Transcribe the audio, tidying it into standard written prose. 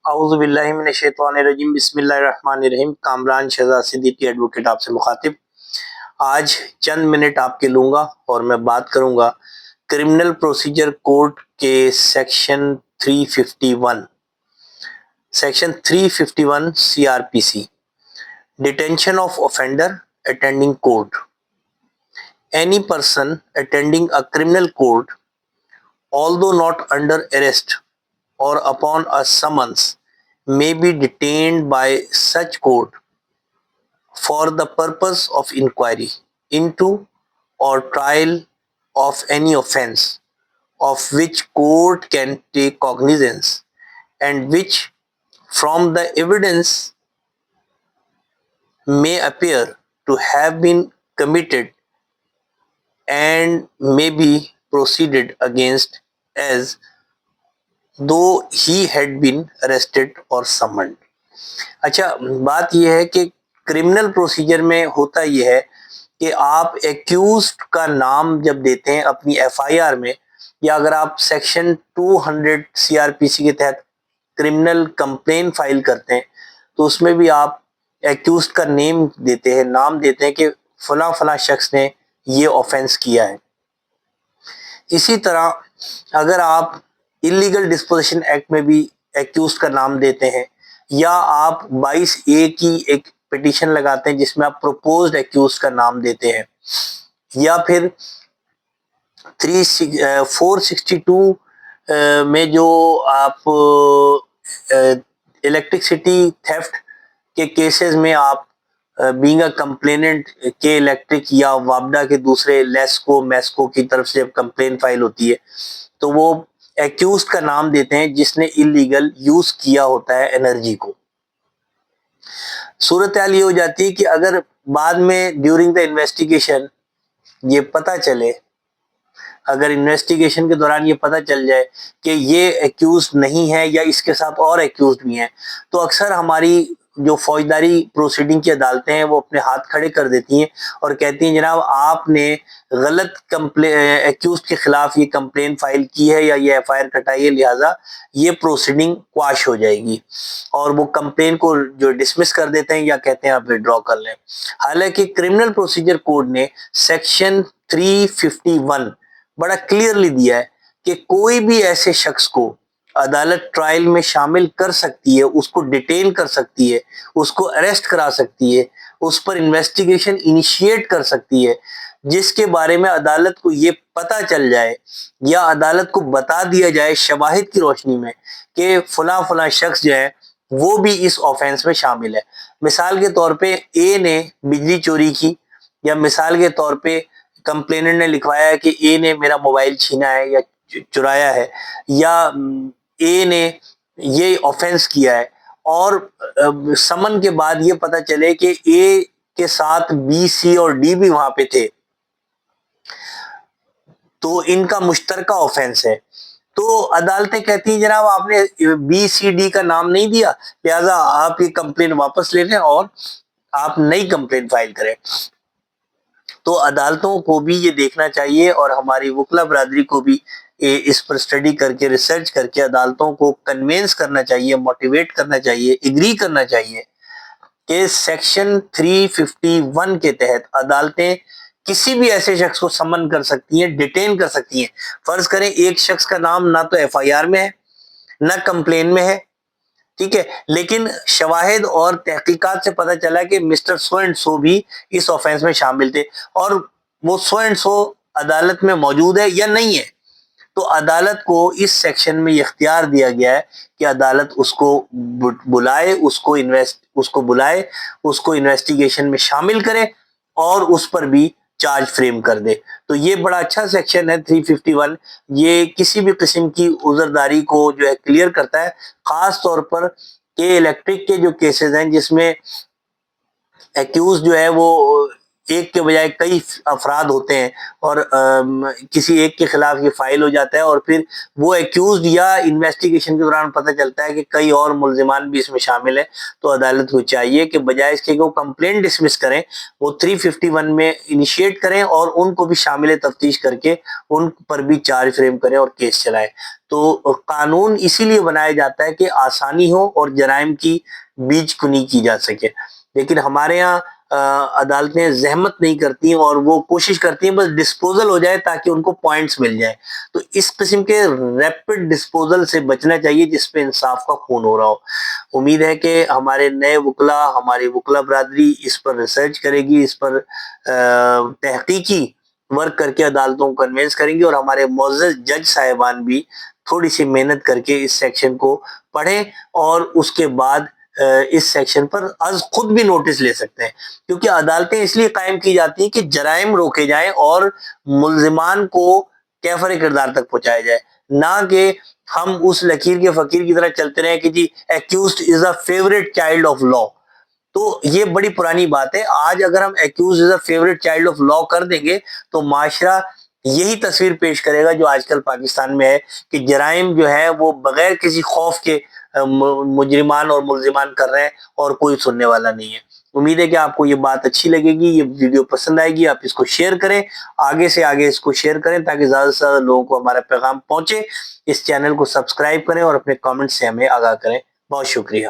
اعوذ باللہ من الشیطان الرجیم بسم اللہ الرحمن الرحیم۔ کامران شہزاد صدیقی ایڈوکیٹ آپ سے مخاطب۔ آج چند منٹ آپ کے لوں گا اور میں بات کروں گا کرمنل پروسیجر کوڈ کے section 351 C R P C, detention of offender attending court. Any person attending a criminal court, although not under arrest or upon a summons, may be detained by such court for the purpose of inquiry into or trial of any offence of which court can take cognizance and which from the evidence may appear to have been committed and may be proceeded against as though he had been arrested or summoned. اچھا، بات یہ ہے کہ criminal procedure میں ہوتا یہ ہے کہ آپ ایکیوزڈ کا نام جب دیتے ہیں اپنی ایف آئی آر میں، یا اگر آپ سیکشن 200 سی آر پی سی کے تحت کرمنل کمپلین فائل کرتے ہیں تو اس میں بھی آپ ایکیوزڈ کا نیم دیتے ہیں، نام دیتے ہیں کہ فلاں فلاں شخص نے یہ آفینس کیا ہے۔ اسی طرح اگر آپ انلیگل ڈسپوزیشن ایکٹ میں بھی ایکیوزڈ کا نام دیتے ہیں، یا آپ 22A کی ایک پٹیشن لگاتے ہیں جس میں آپ پروپوزڈ ایکیوزڈ کا نام دیتے ہیں، یا پھر 462 میں جو آپ الیکٹرکسٹی تھیفٹ کے کیسز میں آپ بینگ اے کمپلیننٹ کے الیکٹرک یا وابڈا کے دوسرے لیسکو میسکو کی طرف سے جب کمپلین فائل ہوتی ہے تو وہ ایکیوزڈ کا نام دیتے ہیں جس نے انلیگل یوز کیا ہوتا ہے انرجی کو۔ صورتحال یہ ہو جاتی ہے کہ اگر بعد میں ڈیورنگ دا انویسٹیگیشن یہ پتہ چلے، اگر انویسٹیگیشن کے دوران یہ پتہ چل جائے کہ یہ ایکیوزڈ نہیں ہے یا اس کے ساتھ اور ایکیوزڈ بھی ہیں، تو اکثر ہماری جو فوجداری پروسیڈنگ کی عدالتیں ہیں وہ اپنے ہاتھ کھڑے کر دیتی ہیں اور کہتی ہیں جناب آپ نے غلط ایکیوزڈ کے خلاف یہ کمپلین فائل کی ہے یا یہ ایف آئی آر کٹائی ہے، لہٰذا یہ پروسیڈنگ کواش ہو جائے گی، اور وہ کمپلین کو جو ڈسمس کر دیتے ہیں یا کہتے ہیں آپ وڈرا کر لیں۔ حالانکہ کرمنل پروسیجر کوڈ نے سیکشن 351 بڑا کلیئرلی دیا ہے کہ کوئی بھی ایسے شخص کو عدالت ٹرائل میں شامل کر سکتی ہے، اس کو ڈیٹین کر سکتی ہے، اس کو اریسٹ کرا سکتی ہے، اس پر انویسٹیگیشن انیشیٹ کر سکتی ہے، جس کے بارے میں عدالت کو یہ پتہ چل جائے یا عدالت کو بتا دیا جائے شواہد کی روشنی میں کہ فلاں فلاں شخص جو ہے وہ بھی اس آفینس میں شامل ہے۔ مثال کے طور پہ اے نے بجلی چوری کی، یا مثال کے طور پہ کمپلیننٹ نے لکھوایا ہے کہ اے نے میرا موبائل چھینا ہے یا چرایا ہے، یا اے نے یہ آفینس کیا ہے، اور سمن کے بعد یہ پتہ چلے کہ اے کے ساتھ بی سی اور ڈی بھی وہاں پہ تھے تو ان کا مشترکہ آفینس ہے، تو عدالتیں کہتی ہیں جناب آپ نے بی سی ڈی کا نام نہیں دیا، لہذا آپ یہ کمپلین واپس لے لیں اور آپ نئی کمپلین فائل کریں۔ تو عدالتوں کو بھی یہ دیکھنا چاہیے اور ہماری وکلا برادری کو بھی اس پر اسٹڈی کر کے ریسرچ کر کے عدالتوں کو کنوینس کرنا چاہیے، موٹیویٹ کرنا چاہیے، ایگری کرنا چاہیے کہ سیکشن 351 کے تحت عدالتیں کسی بھی ایسے شخص کو سمن کر سکتی ہیں، ڈیٹین کر سکتی ہیں۔ فرض کریں ایک شخص کا نام نہ تو ایف آئی آر میں ہے نہ کمپلین میں ہے، ٹھیک ہے، لیکن شواہد اور تحقیقات سے پتہ چلا کہ مسٹر سو اینڈ سو بھی اس آفینس میں شامل تھے، اور وہ سو اینڈ سو عدالت میں موجود ہے یا نہیں ہے، تو عدالت کو اس سیکشن میں یہ اختیار دیا گیا ہے کہ عدالت اس کو بلائے، اس کو انویسٹیگیشن میں شامل کرے اور اس پر بھی چارج فریم کر دے۔ تو یہ بڑا اچھا سیکشن ہے 351، یہ کسی بھی قسم کی عذرداری کو جو ہے کلیئر کرتا ہے، خاص طور پر کہ الیکٹرک کے جو کیسز ہیں جس میں ایکیوز جو ہے وہ ایک کے بجائے کئی افراد ہوتے ہیں اور کسی ایک کے خلاف یہ فائل ہو جاتا ہے اور پھر وہ ایکیوزڈ یا انویسٹیگیشن کے دوران پتہ چلتا ہے کہ کئی اور ملزمان بھی اس میں شامل ہیں، تو عدالت کو چاہیے کہ بجائے اس کے کہ وہ کمپلینٹ ڈسمس کریں، وہ 351 میں انیشیٹ کریں اور ان کو بھی شامل تفتیش کر کے ان پر بھی چارج فریم کریں اور کیس چلائیں۔ تو قانون اسی لیے بنایا جاتا ہے کہ آسانی ہو اور جرائم کی بیج کنی کی جا سکے، لیکن ہمارے یہاں عدالتیں زحمت نہیں کرتی اور وہ کوشش کرتی ہیں بس ڈسپوزل ہو جائے تاکہ ان کو پوائنٹس مل جائیں۔ تو اس قسم کے ریپڈ ڈسپوزل سے بچنا چاہیے جس پہ انصاف کا خون ہو رہا ہو۔ امید ہے کہ ہمارے نئے وکلا، ہماری وکلا برادری اس پر ریسرچ کرے گی، اس پر تحقیقی ورک کر کے عدالتوں کو کنوینس کریں گی، اور ہمارے معزز جج صاحبان بھی تھوڑی سی محنت کر کے اس سیکشن کو پڑھیں اور اس کے بعد اس سیکشن پر از خود بھی نوٹس لے سکتے ہیں، کیونکہ عدالتیں اس لیے قائم کی جاتی ہیں کہ جرائم روکے جائیں اور ملزمان کو کیفر کردار تک پہنچایا جائے، نہ کہ ہم اس لکیر کے فقیر کی طرح چلتے رہیں کہ جی accused is a favourite child of law. تو یہ بڑی پرانی بات ہے۔ آج اگر ہم accused is a favourite child of law کر دیں گے تو معاشرہ یہی تصویر پیش کرے گا جو آج کل پاکستان میں ہے، کہ جرائم جو ہے وہ بغیر کسی خوف کے مجرمان اور ملزمان کر رہے ہیں اور کوئی سننے والا نہیں ہے۔ امید ہے کہ آپ کو یہ بات اچھی لگے گی، یہ ویڈیو پسند آئے گی، آپ اس کو شیئر کریں، آگے سے آگے اس کو شیئر کریں تاکہ زیادہ سے زیادہ لوگوں کو ہمارا پیغام پہنچے۔ اس چینل کو سبسکرائب کریں اور اپنے کامنٹ سے ہمیں آگاہ کریں۔ بہت شکریہ۔